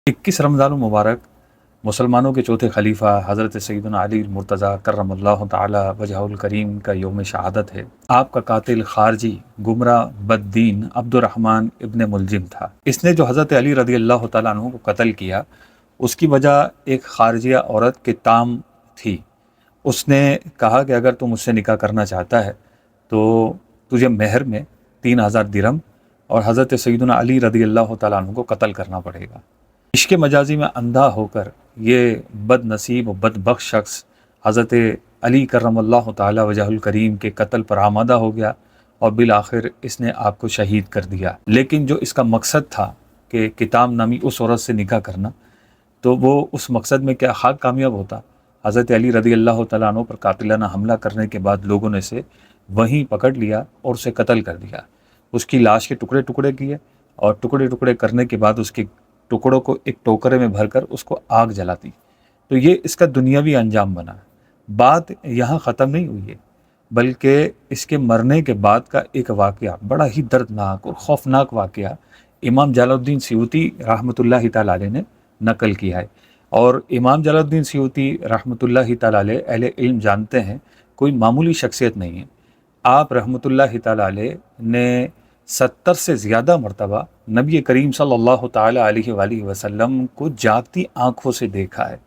21 रमज़ान मुबारक मुसलमानों के चौथे खलीफा हज़रत सैयदना अली मुर्तज़ा करमल्लाहु ताला वजहुल करीम का यौम शहादत है। आपका कातिल खारजी गुमराह बद्दीन अब्दुर्रहमान इब्न मुलजिम था। इसने जो हज़रत अली रज़ी अल्लाह ताला अन्हु को कत्ल किया, उसकी वजह एक खारजिया औरत के ताम थी। उसने कहा कि अगर तू मुझसे निकाह करना चाहता है तो तुझे महर में 3000 दिरहम और हज़रत सैयदना अली रज़ी अल्लाह ताला अन्हु को कत्ल करना पड़ेगा। इश्क मजाजी में अंधा होकर ये बदनसीब और बदबख्श शख्स हज़रत अली करमल्लाहु ताला वजहुल करीम के कत्ल पर आमादा हो गया और बिल आखिर इसने आपको शहीद कर दिया। लेकिन जो इसका मकसद था कि किताब नामी उस औरत से निकाह करना, तो वो उस मकसद में क्या खाक कामयाब होता। हज़रत अली रज़ी अल्लाह तआला अन्हु पर कातिलाना हमला करने के बाद लोगों ने से वहीं पकड़ लिया और उसे कत्ल कर दिया। उसकी लाश के टुकड़े टुकड़े किए और टुकड़े टुकड़े करने के बाद उसके टुकड़ों को एक टोकरे में भरकर उसको आग जलाती। तो ये इसका दुनियावी अंजाम बना। बात यहाँ ख़त्म नहीं हुई है, बल्कि इसके मरने के बाद का एक वाक़या, बड़ा ही दर्दनाक और ख़ौफनाक वाक़या, इमाम जलालुद्दीन सयूती रहमतुल्लाहि तआला अलैह ने नकल किया है। और इमाम जलालुद्दीन सयूती रहमतुल्लाहि तआला अलैह अहले इल्म जानते हैं, कोई मामूली शख्सियत नहीं है। आप रहमतुल्लाहि तआला अलैह ने 70 से ज़्यादा मरतबा नबी करीम सल्लल्लाहु ताला अलैहि वसल्लम को जागती आँखों से देखा है।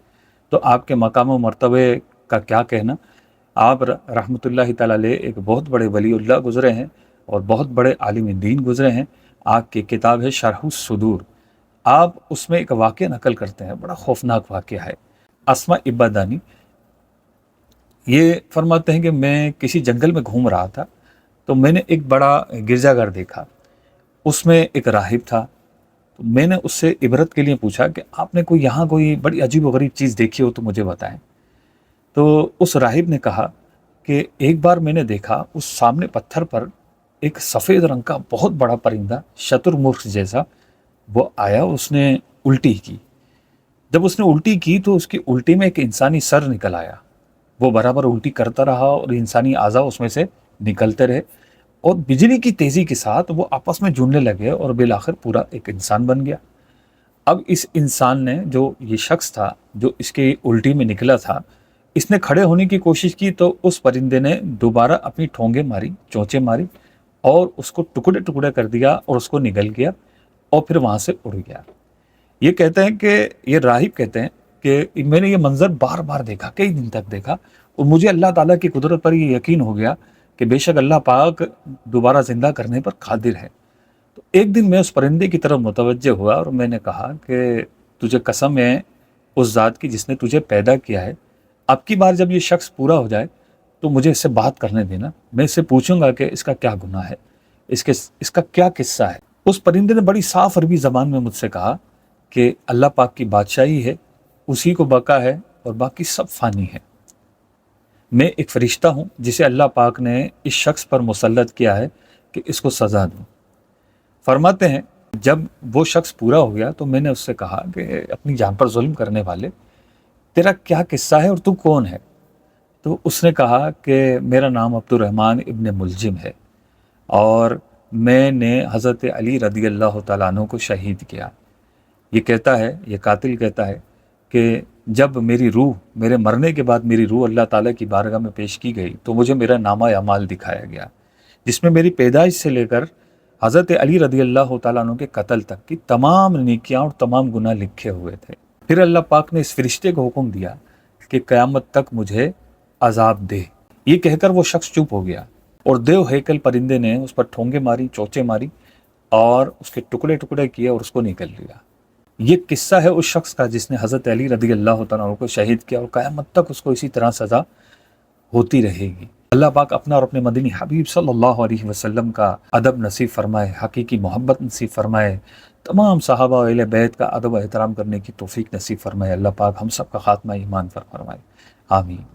तो आपके मकाम व मर्तबे का क्या कहना। आप रहमतुल्लाहि तआला अलैह एक बहुत बड़े वलीउल्लाह गुज़रे हैं और बहुत बड़े आलिम दीन गुज़रे हैं। आपकी किताब है शरहुस सुदूर, आप उसमें एक वाक़या नकल करते हैं, बड़ा खौफनाक वाक़या है। अस्मा इब्बादानी ये फरमाते हैं कि मैं किसी जंगल में घूम रहा था, तो मैंने एक बड़ा गिरजाघर देखा, उसमें एक राहिब था। तो मैंने उससे इबरत के लिए पूछा कि आपने कोई यहाँ कोई बड़ी अजीब व गरीब चीज़ देखी हो तो मुझे बताएं। तो उस राहिब ने कहा कि एक बार मैंने देखा उस सामने पत्थर पर एक सफ़ेद रंग का बहुत बड़ा परिंदा शतुरमुर्ग जैसा वो आया, उसने उल्टी की। जब उसने उल्टी की तो उसकी उल्टी में एक इंसानी सर निकल आया। वो बराबर उल्टी करता रहा और इंसानी आज़ा उसमें से निकलते रहे और बिजली की तेज़ी के साथ वो आपस में जुड़ने लगे और बिल आखिर पूरा एक इंसान बन गया। अब इस इंसान ने, जो ये शख्स था जो इसके उल्टी में निकला था, इसने खड़े होने की कोशिश की तो उस परिंदे ने दोबारा अपनी ठोंगे मारी, चोंचें मारी और उसको टुकड़े टुकड़े कर दिया और उसको निगल गया और फिर वहाँ से उड़ गया। ये कहते हैं कि ये राहिब कहते हैं कि मैंने ये मंज़र बार बार देखा, कई दिन तक देखा और मुझे अल्लाह ताला की कुदरत पर ये यकीन हो गया कि बेशक अल्लाह पाक दोबारा ज़िंदा करने पर कादिर है। तो एक दिन मैं उस परिंदे की तरफ मुतवज्जे हुआ और मैंने कहा कि तुझे कसम है उस ज़ात की जिसने तुझे पैदा किया है, अब की बार जब ये शख्स पूरा हो जाए तो मुझे इससे बात करने देना, मैं इससे पूछूंगा कि इसका क्या गुनाह है, इसका क्या किस्सा है। उस परिंदे ने बड़ी साफ़ अरबी ज़बान में मुझसे कहा कि अल्लाह पाक की बादशाही है, उसी को बका है और बाकी सब फ़ानी है। मैं एक फ़रिश्ता हूँ जिसे अल्लाह पाक ने इस शख्स पर मुसल्लत किया है कि इसको सज़ा दूँ। फरमाते हैं जब वो शख्स पूरा हो गया तो मैंने उससे कहा कि अपनी जान पर जुल्म करने वाले, तेरा क्या किस्सा है और तू कौन है। तो उसने कहा कि मेरा नाम अब्दुर्रहमान इब्न मुलजिम है और मैंने हज़रत अली रज़ी अल्लाह तआला अन्हु को शहीद किया। ये कहता है, ये कातिल कहता है कि जब मेरी रूह, मेरे मरने के बाद मेरी रूह अल्लाह ताला की बारगाह में पेश की गई तो मुझे मेरा नामा अमाल दिखाया गया, जिसमें मेरी पैदाइश से लेकर हज़रत अली रज़ी अल्लाह तआला अन्हु के कत्ल तक की तमाम नेकियां और तमाम गुनाह लिखे हुए थे। फिर अल्लाह पाक ने इस फरिश्ते को हुक्म दिया कि क़यामत तक मुझे अजाब दे। ये कहकर वो शख्स चुप हो गया और देव हैकल परिंदे ने उस पर ठोंगे मारी, चोंचें मारी और उसके टुकड़े टुकड़े किए और उसको निकल लिया। ये किस्सा है उस शख्स का जिसने हज़रत अली रज़ी अल्लाह तआला अन्हु को शहीद किया और क़यामत तक उसको इसी तरह सज़ा होती रहेगी। अल्लाह पाक अपना और अपने मदनी हबीब सल्लल्लाहु अलैहि वसल्लम का अदब नसीब फरमाए, हकीकी मोहब्बत नसीब फरमाए, तमाम सहाबा और अहले बैत का अदब व एहतराम करने की तौफीक नसीब फरमाए। अल्लाह पाक हम सब का खात्मा ईमान पर फरमाए। आमीन।